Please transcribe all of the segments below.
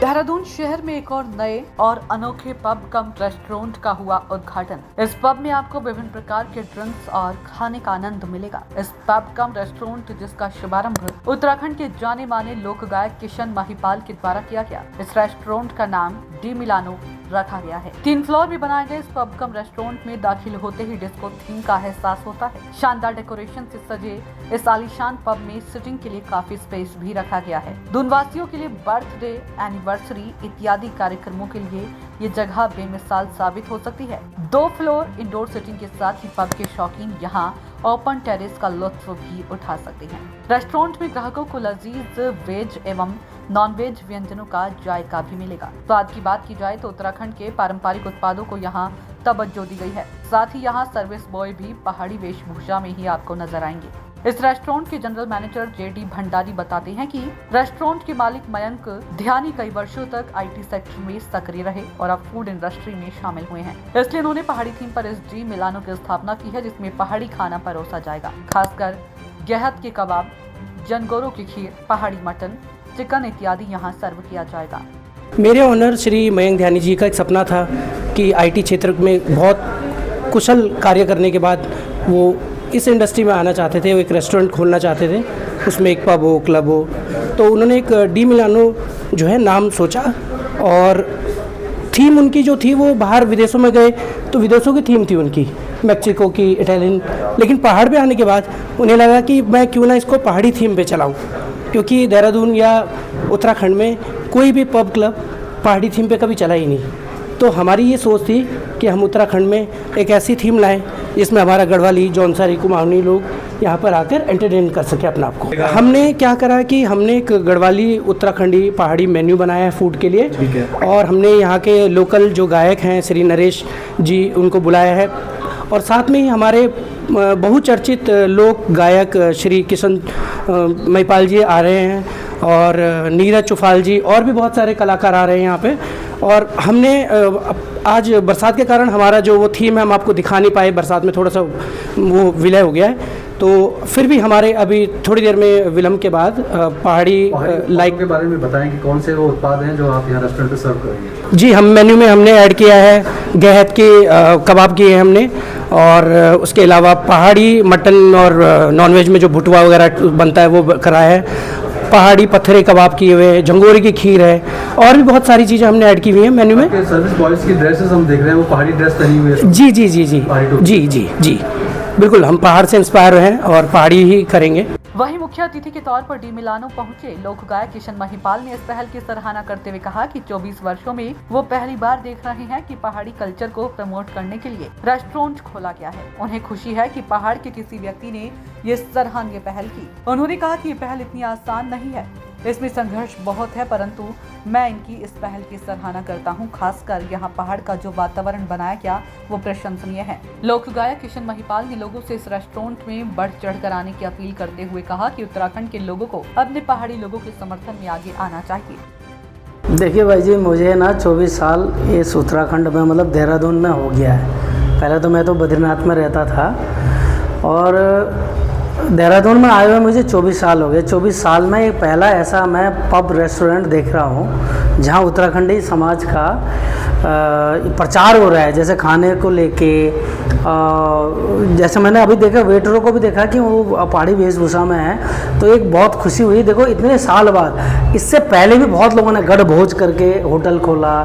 देहरादून शहर में एक और नए और अनोखे पब कम रेस्टोरेंट का हुआ उद्घाटन। इस पब में आपको विभिन्न प्रकार के ड्रिंक्स और खाने का आनंद मिलेगा। इस पब कम रेस्टोरेंट जिसका शुभारंभ उत्तराखंड के जाने माने लोक गायक किशन महिपाल के द्वारा किया गया। इस रेस्टोरेंट का नाम डी मिलानो रखा गया है। 3 फ्लोर भी बनाए गए इस पब कम रेस्टोरेंट में दाखिल होते ही डिस्को थीम का एहसास होता है। शानदार डेकोरेशन से सजे इस आलीशान पब में सिटिंग के लिए काफी स्पेस भी रखा गया है। दूनवासियों के लिए बर्थडे, एनिवर्सरी इत्यादि कार्यक्रमों के लिए ये जगह बेमिसाल साबित हो सकती है। 2 फ्लोर इंडोर सिटिंग के साथ ही पब के शौकीन यहाँ ओपन टेरेस का लुत्फ भी उठा सकते हैं। रेस्टोरेंट में ग्राहकों को लजीज वेज एवं नॉन वेज व्यंजनों का जायका भी मिलेगा। स्वाद की बात की जाए तो उत्तराखंड के पारंपरिक उत्पादों को यहाँ तवज्जो दी गई है। साथ ही यहाँ सर्विस बॉय भी पहाड़ी वेशभूषा में ही आपको नजर आएंगे। इस रेस्टोरेंट के जनरल मैनेजर जेडी भंडारी बताते हैं कि रेस्टोरेंट के मालिक मयंक ध्यानी कई वर्षों तक आईटी सेक्टर में सक्रिय रहे और अब फूड इंडस्ट्री में शामिल हुए हैं। इसलिए उन्होंने पहाड़ी थीम पर इस डी मिलानो की स्थापना की है, जिसमें पहाड़ी खाना परोसा जाएगा। खासकर गेहत के कबाब, जनगोरों की खीर, पहाड़ी मटन, चिकन इत्यादि यहाँ सर्व किया जाएगा। मेरे ओनर श्री मयंक ध्यानी जी का एक सपना था कि आईटी क्षेत्र में बहुत कुशल कार्य करने के बाद वो इस इंडस्ट्री में आना चाहते थे। वो एक रेस्टोरेंट खोलना चाहते थे, उसमें एक पब हो, क्लब हो। तो उन्होंने एक डी मिलानो जो है नाम सोचा और थीम उनकी जो थी वो बाहर विदेशों में गए तो विदेशों की थीम थी उनकी, मैक्सिको की, इटालियन। लेकिन पहाड़ पे आने के बाद उन्हें लगा कि मैं क्यों ना इसको पहाड़ी थीम पे चलाऊं, क्योंकि देहरादून या उत्तराखंड में कोई भी पब क्लब पहाड़ी थीम पे कभी चला ही नहीं। तो हमारी ये सोच थी कि हम उत्तराखंड में एक ऐसी थीम लाएं जिसमें हमारा गढ़वाली, जौनसारी, कुमाऊनी लोग यहाँ पर आकर एंटरटेन कर सके अपने आप को। हमने क्या करा कि हमने एक गढ़वाली उत्तराखंडी पहाड़ी मेन्यू बनाया है फूड के लिए, और हमने यहाँ के लोकल जो गायक हैं श्री नरेश जी, उनको बुलाया है। और साथ में ही हमारे बहुचर्चित लोक गायक श्री किशन महिपाल जी आ रहे हैं और नीरज चुफाल जी, और भी बहुत सारे कलाकार आ रहे हैं यहाँ पे। और हमने आज बरसात के कारण हमारा जो वो थीम है हम आपको दिखा नहीं पाए, बरसात में थोड़ा सा वो विलय हो गया है। तो फिर भी हमारे अभी थोड़ी देर में विलम्ब के बाद पहाड़ी लाइक के बारे में बताएं कि कौन से वो उत्पाद हैं जो आप यहाँ रेस्टोरेंट पे सर्व करेंगे। जी, हम मेन्यू में हमने ऐड किया है गेहत के कबाब किए हैं हमने, और उसके अलावा पहाड़ी मटन और नॉनवेज में जो भुटवा वगैरह बनता है वो कराया है। पहाड़ी पत्थरे कबाब किए हुए हैं, झंगोरी की खीर है, और भी बहुत सारी चीज़ें हमने ऐड की हुई हैं मेन्यू में। सर्विस बॉयज़ की ड्रेसेस हम देख रहे हैं, वो पहाड़ी ड्रेस पहनी हुई है। जी जी जी जी जी जी जी बिल्कुल, हम पहाड़ से इंस्पायर हैं और पहाड़ी ही करेंगे। वहीं मुख्य अतिथि के तौर पर डी मिलानो पहुंचे लोक गायक किशन महिपाल ने इस पहल की सराहना करते हुए कहा कि 24 वर्षों में वो पहली बार देख रहे हैं कि पहाड़ी कल्चर को प्रमोट करने के लिए रेस्टोरेंट खोला गया है। उन्हें खुशी है कि पहाड़ के किसी व्यक्ति ने ये सराहनीय पहल की। उन्होंने कहा कि ये पहल इतनी आसान नहीं है, इसमें संघर्ष बहुत है, परंतु मैं इनकी इस पहल की सराहना करता हूं। खासकर यहाँ पहाड़ का जो वातावरण बनाया गया वो प्रशंसनीय है। लोक गायक किशन महिपाल ने लोगों से इस रेस्टोरेंट में बढ़ चढ़कर आने की अपील करते हुए कहा कि उत्तराखंड के लोगों को अपने पहाड़ी लोगों के समर्थन में आगे आना चाहिए। देखिए भाई जी, मुझे ना 24 साल इस उत्तराखंड में मतलब देहरादून में हो गया है। पहले तो मैं तो बद्रीनाथ में रहता था और देहरादून में आए हुए मुझे 24 साल हो गए। 24 साल में एक पहला ऐसा मैं पब रेस्टोरेंट देख रहा हूँ जहाँ उत्तराखंडी समाज का प्रचार हो रहा है। जैसे खाने को लेके जैसे मैंने अभी देखा, वेटरों को भी देखा कि वो पहाड़ी वेशभूषा में है, तो एक बहुत खुशी हुई। देखो इतने साल बाद, इससे पहले भी बहुत लोगों ने गढ़ भोज करके होटल खोला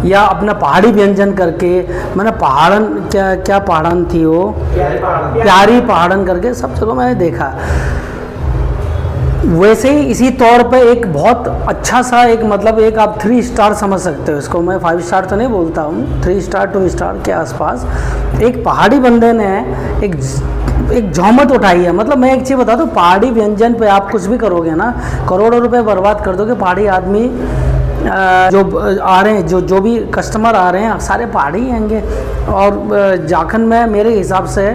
या अपना पहाड़ी व्यंजन करके, मैंने पहाड़न क्या पहाड़न थी वो, प्यारी पहाड़न करके सब जगह मैंने देखा। वैसे ही इसी तौर पे एक बहुत अच्छा सा एक मतलब एक आप 3 स्टार समझ सकते हो इसको, मैं 5 स्टार तो नहीं बोलता हूँ, 3 स्टार 2 स्टार के आसपास एक पहाड़ी बंदे ने एक जहमत उठाई है। मतलब मैं एक चीज़ बता दूँ, पहाड़ी व्यंजन पे आप कुछ भी करोगे ना, करोड़ों रुपए बर्बाद कर दोगे। पहाड़ी आदमी जो आ रहे हैं, जो भी कस्टमर आ रहे हैं सारे पहाड़ी ही आएंगे। और झारखंड में मेरे हिसाब से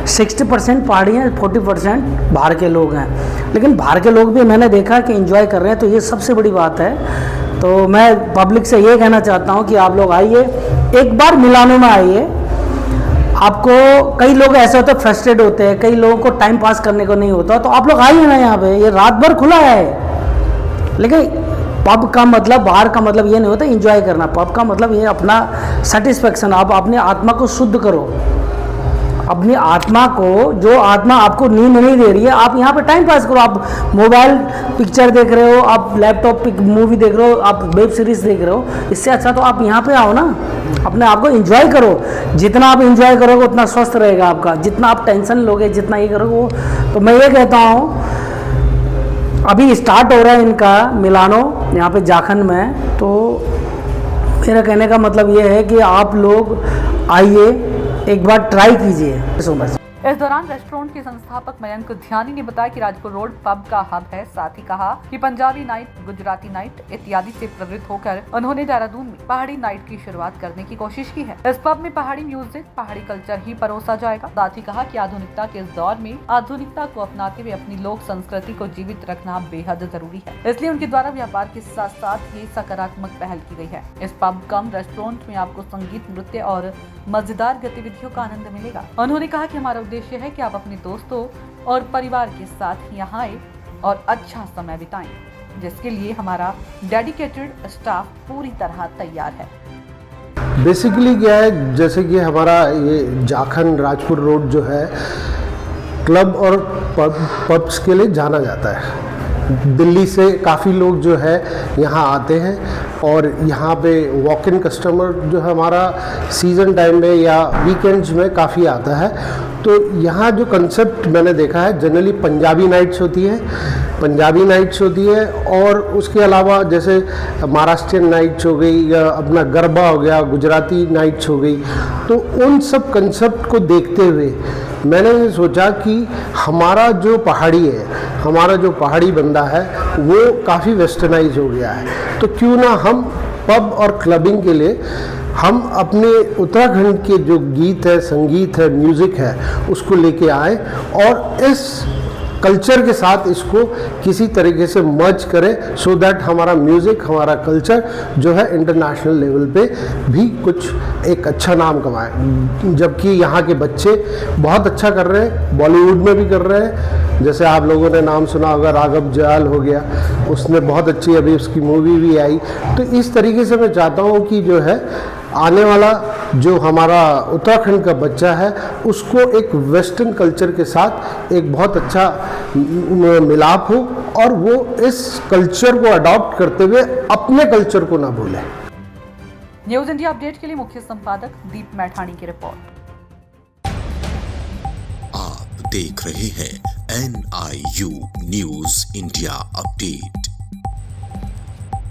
60% पहाड़ी हैं, 40% बाहर के लोग हैं। लेकिन बाहर के लोग भी मैंने देखा कि एंजॉय कर रहे हैं, तो ये सबसे बड़ी बात है। तो मैं पब्लिक से ये कहना चाहता हूँ कि आप लोग आइए, एक बार मिलानो में आइए। आपको कई लोग ऐसे होते हैं फ्रस्ट्रेट होते हैं, कई लोगों को टाइम पास करने को नहीं होता, तो आप लोग आइए ना यहाँ पे, ये रात भर खुला है। लेकिन पब का मतलब, बाहर का मतलब ये नहीं होता एंजॉय करना। पब का मतलब ये अपना सेटिस्फेक्शन, आप अपनी आत्मा को शुद्ध करो, अपनी आत्मा को, जो आत्मा आपको नींद नहीं दे रही है, आप यहाँ पे टाइम पास करो। आप मोबाइल पिक्चर देख रहे हो, आप लैपटॉप मूवी देख रहे हो, आप वेब सीरीज देख रहे हो, इससे अच्छा तो आप यहाँ पे आओ ना, अपने आप को एंजॉय करो। जितना आप एंजॉय करोगे उतना स्वस्थ रहेगा आपका। जितना आप टेंशन लोगे, जितना ये करोगे वो, तो मैं ये कहता हूँ अभी स्टार्ट हो रहा है इनका मिलानो यहाँ पे जाखंड में, तो मेरा कहने का मतलब ये है कि आप लोग आइए, एक बार ट्राई कीजिए। So much. इस दौरान रेस्टोरेंट के संस्थापक मयंक ध्यानी ने बताया कि राजपुर रोड पब का हब है। साथ ही कहा कि पंजाबी नाइट, गुजराती नाइट इत्यादि से प्रेरित होकर उन्होंने देहरादून में पहाड़ी नाइट की शुरुआत करने की कोशिश की है। इस पब में पहाड़ी म्यूजिक, पहाड़ी कल्चर ही परोसा जाएगा। साथ ही कहा कि आधुनिकता के इस दौर में आधुनिकता को अपनाते हुए अपनी लोक संस्कृति को जीवित रखना बेहद जरूरी है, इसलिए उनके द्वारा व्यापार के साथ साथ ही सकारात्मक पहल की गई है। इस पब कम रेस्टोरेंट में आपको संगीत, नृत्य और मजेदार गतिविधियों का आनंद मिलेगा। उन्होंने कहा कि हमारा उद्देश्य है कि आप अपने दोस्तों और परिवार के साथ यहाँ आए और अच्छा समय बिताएं, जिसके लिए हमारा डेडिकेटेड स्टाफ पूरी तरह तैयार है। बेसिकली क्या है, जैसे कि हमारा ये जाखंड राजपुर रोड जो है क्लब और पब्स के लिए जाना जाता है। दिल्ली से काफ़ी लोग जो है यहाँ आते हैं और यहाँ पे वॉक इन कस्टमर जो है हमारा सीज़न टाइम में या वीकेंड्स में काफ़ी आता है। तो यहाँ जो कंसेप्ट मैंने देखा है, जनरली पंजाबी नाइट्स होती है और उसके अलावा जैसे महाराष्ट्रियन नाइट्स हो गई या अपना गरबा हो गया, गुजराती नाइट्स हो गई। तो उन सब कंसेप्ट को देखते हुए मैंने ये सोचा कि हमारा जो पहाड़ी बंदा है वो काफ़ी वेस्टर्नाइज हो गया है, तो क्यों ना हम पब और क्लबिंग के लिए हम अपने उत्तराखंड के जो गीत है, संगीत है, म्यूज़िक है, उसको लेके आए और इस कल्चर के साथ इसको किसी तरीके से मर्ज करें, सो दैट हमारा म्यूज़िक, हमारा कल्चर जो है इंटरनेशनल लेवल पे भी कुछ एक अच्छा नाम कमाए। जबकि यहाँ के बच्चे बहुत अच्छा कर रहे हैं, बॉलीवुड में भी कर रहे हैं। जैसे आप लोगों ने नाम सुना होगा, राघव जुयाल हो गया, उसने बहुत अच्छी अभी उसकी मूवी भी आई। तो इस तरीके से मैं चाहता हूँ कि जो है आने वाला जो हमारा उत्तराखंड का बच्चा है उसको एक वेस्टर्न कल्चर के साथ एक बहुत अच्छा मिलाप हो और वो इस कल्चर को अडॉप्ट करते हुए अपने कल्चर को ना भूले। न्यूज इंडिया अपडेट के लिए मुख्य संपादक दीप मैठाणी की रिपोर्ट। आप देख रहे हैं NIU न्यूज इंडिया अपडेट।